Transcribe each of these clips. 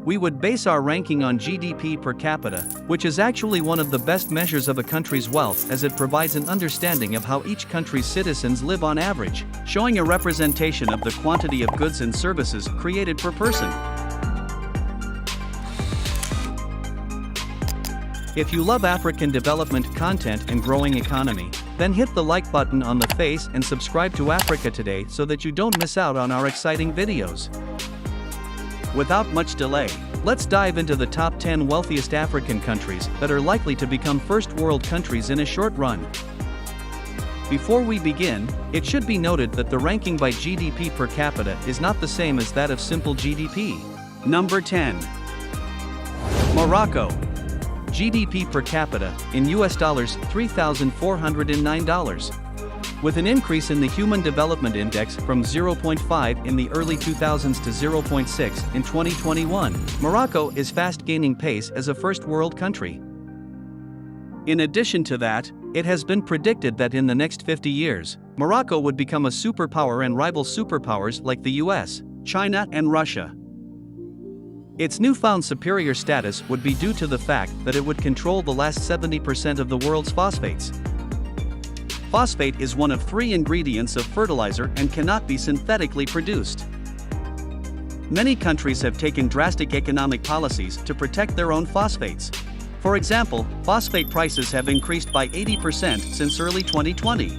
We would base our ranking on GDP per capita, which is actually one of the best measures of a country's wealth as it provides an understanding of how each country's citizens live on average, showing a representation of the quantity of goods and services created per person. If you love African development content and growing economy, then hit the like button on the face and subscribe to Africa Today so that you don't miss out on our exciting videos. Without much delay, let's dive into the top 10 wealthiest African countries that are likely to become first world countries in a short run. Before we begin, it should be noted that the ranking by GDP per capita is not the same as that of simple GDP. Number 10. Morocco. GDP per capita, in US dollars, $3,409. With an increase in the Human Development Index from 0.5 in the early 2000s to 0.6 in 2021, Morocco is fast gaining pace as a first world country. In addition to that, it has been predicted that in the next 50 years, Morocco would become a superpower and rival superpowers like the US, China, and Russia. Its newfound superior status would be due to the fact that it would control the last 70% of the world's phosphates. Phosphate is one of 3 ingredients of fertilizer and cannot be synthetically produced. Many countries have taken drastic economic policies to protect their own phosphates. For example, phosphate prices have increased by 80% since early 2020.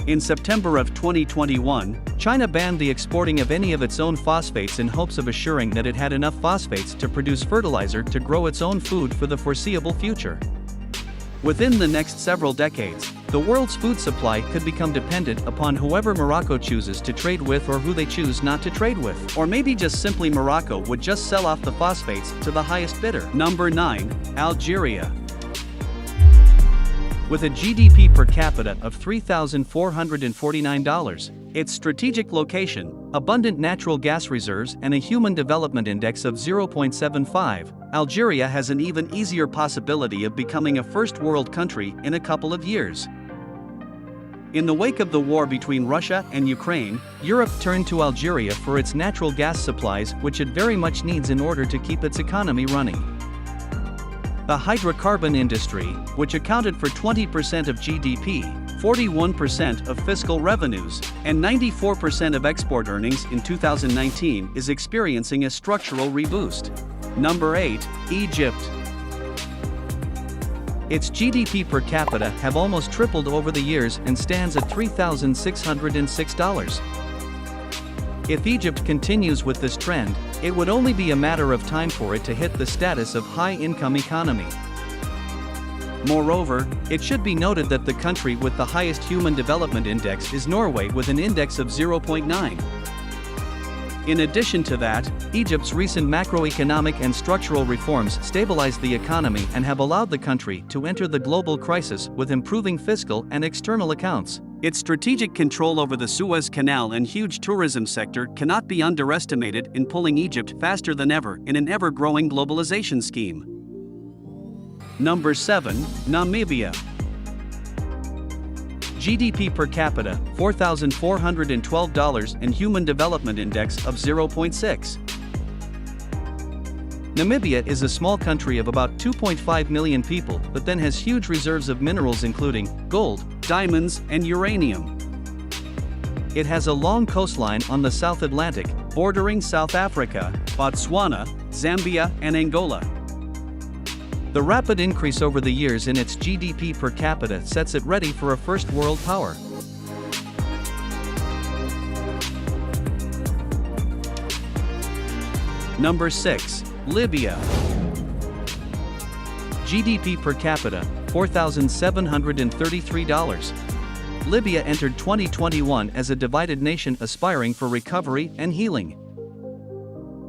In September of 2021, China banned the exporting of any of its own phosphates in hopes of assuring that it had enough phosphates to produce fertilizer to grow its own food for the foreseeable future. Within the next several decades, the world's food supply could become dependent upon whoever Morocco chooses to trade with or who they choose not to trade with. Or maybe just simply Morocco would just sell off the phosphates to the highest bidder. Number 9. Algeria. With a GDP per capita of $3,449, its strategic location, abundant natural gas reserves, and a Human Development Index of 0.75, Algeria has an even easier possibility of becoming a first world country in a couple of years. In the wake of the war between Russia and Ukraine, Europe turned to Algeria for its natural gas supplies, which it very much needs in order to keep its economy running. The hydrocarbon industry, which accounted for 20% of GDP, 41% of fiscal revenues, and 94% of export earnings in 2019, is experiencing a structural reboost. Number 8. Egypt. Its GDP per capita have almost tripled over the years and stands at $3,606. If Egypt continues with this trend, it would only be a matter of time for it to hit the status of high-income economy. Moreover, it should be noted that the country with the highest Human Development Index is Norway with an index of 0.9. In addition to that, Egypt's recent macroeconomic and structural reforms stabilized the economy and have allowed the country to enter the global crisis with improving fiscal and external accounts. Its strategic control over the Suez Canal and huge tourism sector cannot be underestimated in pulling Egypt faster than ever in an ever-growing globalization scheme. Number 7. Namibia. GDP per capita, $4,412 and Human Development Index of 0.6. Namibia is a small country of about 2.5 million people but then has huge reserves of minerals including gold, diamonds, and uranium. It has a long coastline on the South Atlantic, bordering South Africa, Botswana, Zambia, and Angola. The rapid increase over the years in its GDP per capita sets it ready for a first world power. Number 6. Libya. GDP per capita, $4,733. Libya entered 2021 as a divided nation aspiring for recovery and healing.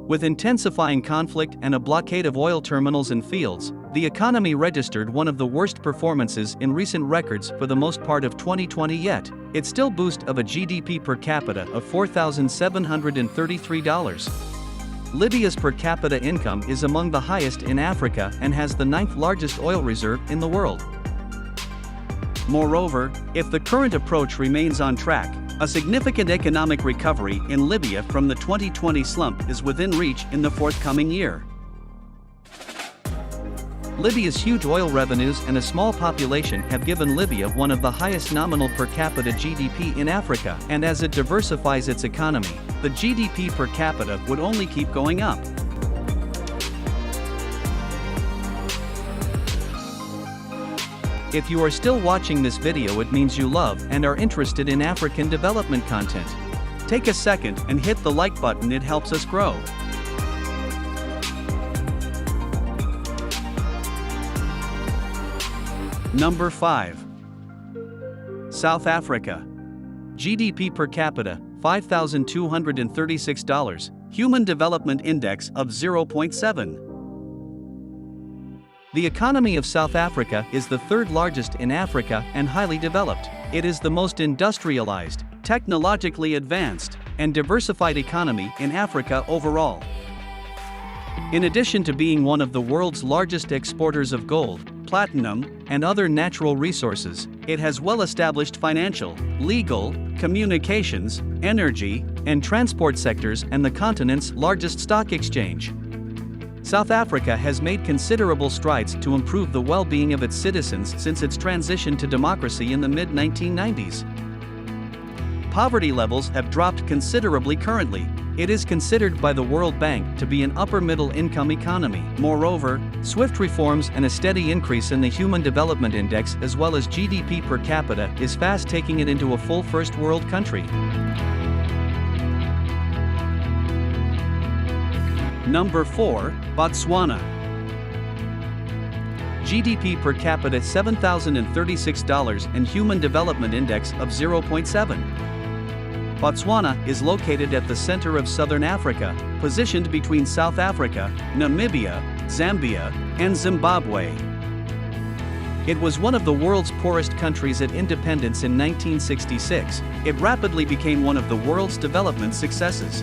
With intensifying conflict and a blockade of oil terminals and fields, the economy registered one of the worst performances in recent records for the most part of 2020 yet. It still boasts of a GDP per capita of $4,733. Libya's per capita income is among the highest in Africa and has the 9th largest oil reserve in the world. Moreover, if the current approach remains on track, A significant economic recovery in Libya from the 2020 slump is within reach in the forthcoming year. Libya's huge oil revenues and a small population have given Libya one of the highest nominal per capita GDP in Africa, and as it diversifies its economy, the GDP per capita would only keep going up. If you are still watching this video, it means you love and are interested in African development content. Take a second and hit the like button, it helps us grow. Number 5. South Africa. GDP per capita, $5,236, Human Development Index of 0.7. The economy of South Africa is the third largest in Africa and highly developed. It is the most industrialized, technologically advanced, and diversified economy in Africa overall. In addition to being one of the world's largest exporters of gold, platinum, and other natural resources, it has well-established financial, legal, communications, energy, and transport sectors and the continent's largest stock exchange. South Africa has made considerable strides to improve the well-being of its citizens since its transition to democracy in the mid-1990s. Poverty levels have dropped considerably currently. It is considered by the World Bank to be an upper-middle income economy. Moreover, swift reforms and a steady increase in the Human Development Index as well as GDP per capita is fast taking it into a full first world country. Number 4, Botswana. GDP per capita $7,036 and Human Development Index of 0.7. Botswana is located at the center of southern Africa, positioned between South Africa, Namibia, Zambia, and Zimbabwe. It was one of the world's poorest countries at independence in 1966. It rapidly became one of the world's development successes.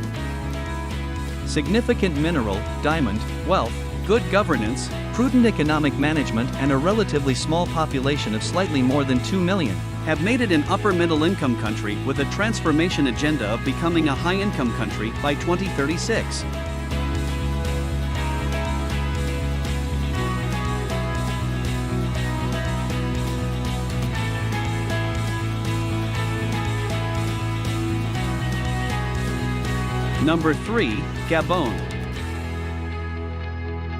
Significant mineral, diamond, wealth, good governance, prudent economic management, and a relatively small population of slightly more than 2 million have made it an upper-middle-income country with a transformation agenda of becoming a high-income country by 2036. Number 3, Gabon.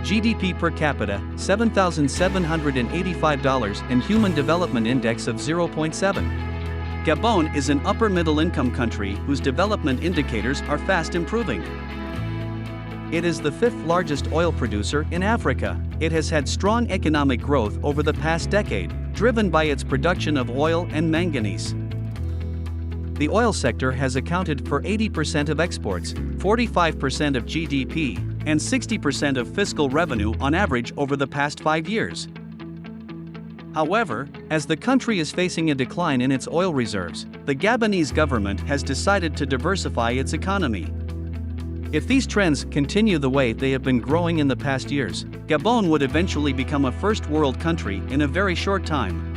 GDP per capita, $7,785 and Human Development Index of 0.7. Gabon is an upper-middle-income country whose development indicators are fast improving. It is the fifth largest oil producer in Africa. It has had strong economic growth over the past decade, driven by its production of oil and manganese. The oil sector has accounted for 80% of exports, 45% of GDP, and 60% of fiscal revenue on average over the past 5 years. However, as the country is facing a decline in its oil reserves, the Gabonese government has decided to diversify its economy. If these trends continue the way they have been growing in the past years, Gabon would eventually become a first world country in a very short time.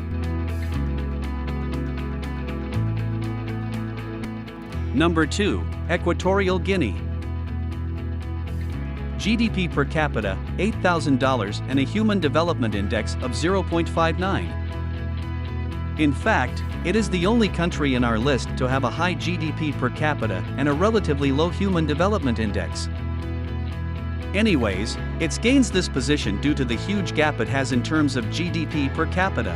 Number 2, Equatorial Guinea. GDP per capita, $8,000 and a Human Development Index of 0.59. In fact, it is the only country in our list to have a high GDP per capita and a relatively low Human Development Index. Anyways, it gains this position due to the huge gap it has in terms of GDP per capita.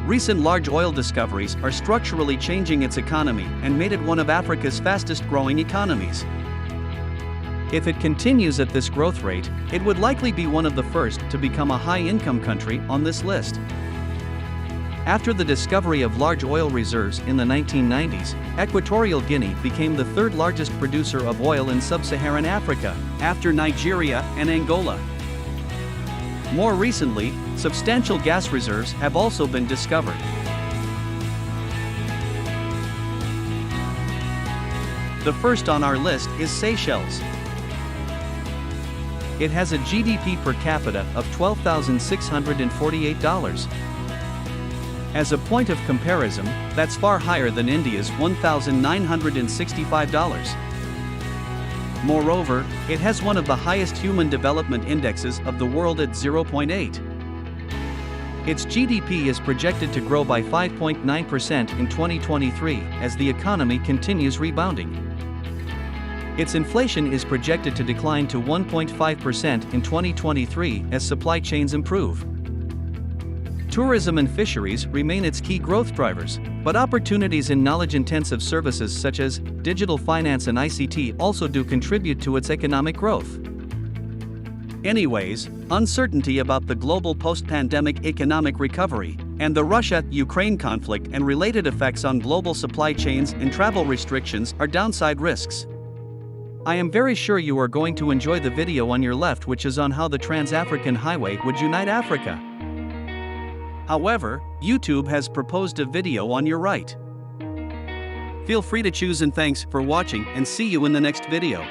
Recent large oil discoveries are structurally changing its economy and made it one of Africa's fastest growing economies. If it continues at this growth rate, it would likely be one of the first to become a high-income country on this list. After the discovery of large oil reserves in the 1990s, Equatorial Guinea became the third largest producer of oil in sub-Saharan Africa, after Nigeria and Angola. More recently, substantial gas reserves have also been discovered. The first on our list is Seychelles. It has a GDP per capita of $12,648. As a point of comparison, that's far higher than India's $1,965. Moreover, it has one of the highest human development indexes of the world at 0.8. Its GDP is projected to grow by 5.9% in 2023 as the economy continues rebounding. Its inflation is projected to decline to 1.5% in 2023 as supply chains improve. Tourism and fisheries remain its key growth drivers, but opportunities in knowledge-intensive services such as digital finance and ICT also do contribute to its economic growth. Anyways, uncertainty about the global post-pandemic economic recovery and the Russia-Ukraine conflict and related effects on global supply chains and travel restrictions are downside risks. I am very sure you are going to enjoy the video on your left, which is on how the Trans-African Highway would unite Africa. However, YouTube has proposed a video on your right. Feel free to choose, and thanks for watching, and see you in the next video.